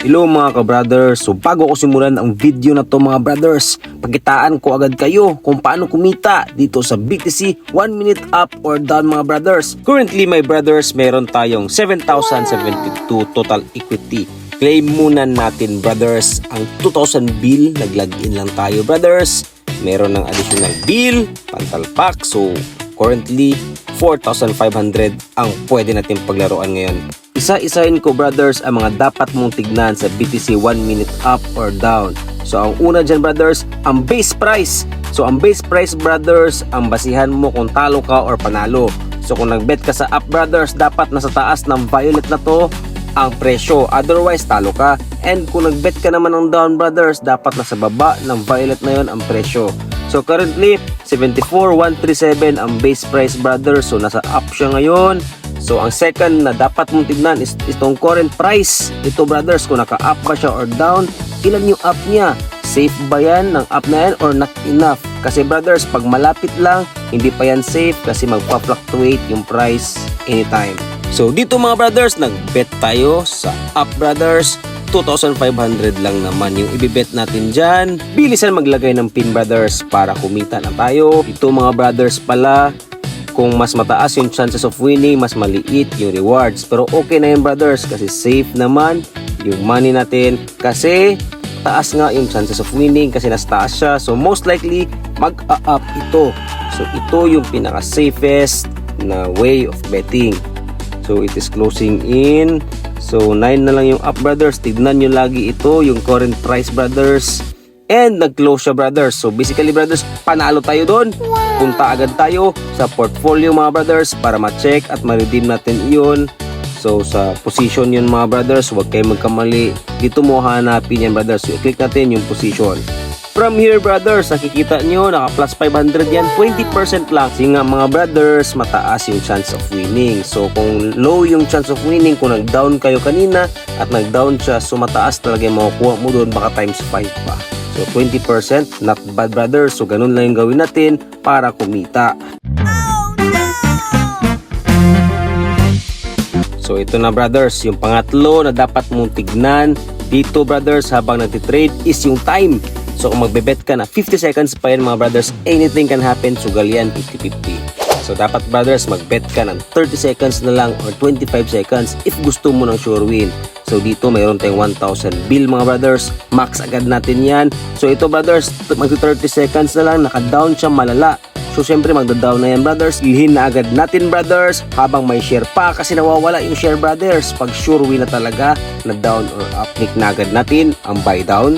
Hello mga ka-brothers, so bago ko simulan ang video na to mga brothers, pakitaan ko agad kayo kung paano kumita dito sa BTC 1 minute up or down mga brothers. Currently my brothers, meron tayong 7,072 total equity. Claim muna natin brothers ang 2,000 bill, nag-login lang tayo brothers. Meron ng additional bill, pantalpak, so currently 4,500 ang pwede natin paglaruan ngayon. Isa-isahin ko brothers ang mga dapat mong tignan sa BTC 1 minute up or down. So ang una dyan brothers, ang base price. So ang base price brothers, ang basihan mo kung talo ka or panalo. So kung nag-bet ka sa up brothers, dapat nasa taas ng violet na to ang presyo, otherwise talo ka. And kung nag-bet ka naman ng down brothers, dapat nasa baba ng violet na yon ang presyo. So currently 74,137 ang base price brothers, so nasa up siya ngayon. So ang second na dapat mong tignan is itong current price. Ito brothers, kung naka-up ba siya or down, ilan yung up niya? Safe ba yan ng up na yan or not enough? Kasi brothers, pag malapit lang, hindi pa yan safe kasi magpa-fluctuate yung price anytime. So dito mga brothers, nag-bet tayo sa up brothers. 2,500 lang naman yung ibibet natin dyan. Bilisan maglagay ng pin brothers para kumita na tayo. Ito mga brothers pala, kung mas mataas yung chances of winning, mas maliit yung rewards. Pero okay na yun brothers kasi safe naman yung money natin. Kasi taas nga yung chances of winning kasi nas taas siya. So most likely mag-up ito. So ito yung pinaka-safest na way of betting. So it is closing in. So 9 na lang yung up brothers. Tignan nyo lagi ito, yung current price brothers. And nag-close siya brothers. So basically brothers, panalo tayo doon. Punta agad tayo sa portfolio mga brothers para ma-check at ma-redeem natin iyon. So sa position yun mga brothers, huwag kayo magkamali. Dito mo hanapin yan brothers. So i-click natin yung position. From here brothers, nakikita nyo, naka plus 500 yan, 20% lang. Kasi nga mga brothers, mataas yung chance of winning. So kung low yung chance of winning, kung nag-down kayo kanina at nag-down siya, so mataas talaga yung makukuha mo doon, baka times 5 pa. So 20%, not bad brothers. So ganun lang yung gawin natin para kumita. So ito na brothers, yung pangatlo na dapat mong tignan dito brothers habang nagtitrade is yung time. So kung magbe-bet ka na 50 seconds pa yan mga brothers, anything can happen. Sugal yan 50-50. So dapat brothers, mag-bet ka ng 30 seconds na lang or 25 seconds if gusto mo ng sure win. So dito mayroon tayong 1,000 bill mga brothers. Max agad natin yan. So ito brothers, mag 30 seconds na lang, naka-down siya malala. So syempre magda-down na yan brothers. Ilhin na agad natin brothers habang may share pa kasi nawawala yung share brothers. Pag sure win na talaga na down or up, click na agad natin ang buy down.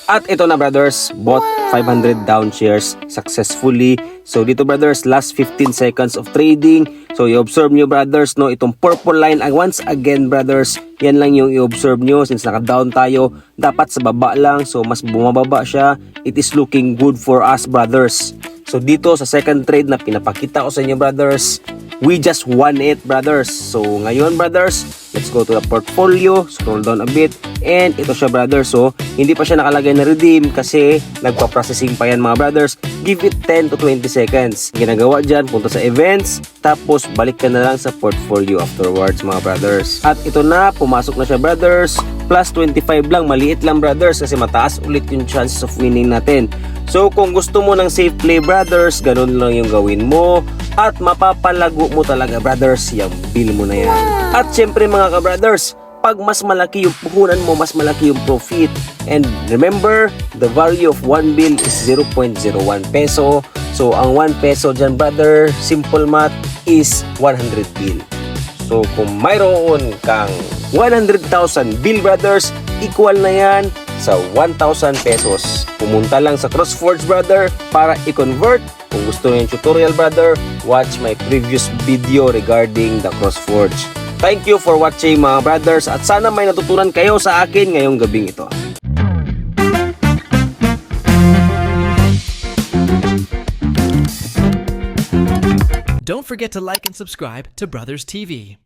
At ito na brothers, bought 500 down shares successfully. So dito brothers, last 15 seconds of trading. So i-observe nyo brothers, no, itong purple line, once again brothers, yan lang yung i-observe nyo. Since naka-down tayo, dapat sa baba lang. So mas bumababa siya. It is looking good for us brothers. So dito sa second trade na pinapakita ko sa inyo brothers, we just won it brothers. So ngayon brothers, let's go to the portfolio, scroll down a bit, and ito siya brothers. So hindi pa siya nakalagay na redeem kasi nagpa-processing pa yan mga brothers. Give it 10 to 20 seconds. Ginagawa dyan, punta sa events, tapos balik ka na lang sa portfolio afterwards mga brothers. At ito na, pumasok na siya brothers. Plus 25 lang, maliit lang brothers kasi mataas ulit yung chances of winning natin. So kung gusto mo ng safe play brothers, ganun lang yung gawin mo. At mapapalago mo talaga brothers yung bill mo na yan. At syempre mga ka-brothers, pag mas malaki yung puhunan mo, mas malaki yung profit. And remember, the value of 1 bill is 0.01 peso. So ang 1 peso dyan brother, simple math, is 100 bill. So kung mayroon kang 100,000 bill brothers, equal na yan sa 1,000 pesos. Pumunta lang sa CrossForge brother para i-convert. Kung gusto nyo yung tutorial brother, watch my previous video regarding the CrossForge. Thank you for watching mga brothers at sana may natutunan kayo sa akin ngayong gabing ito. Don't forget to like and subscribe to Brothers TV.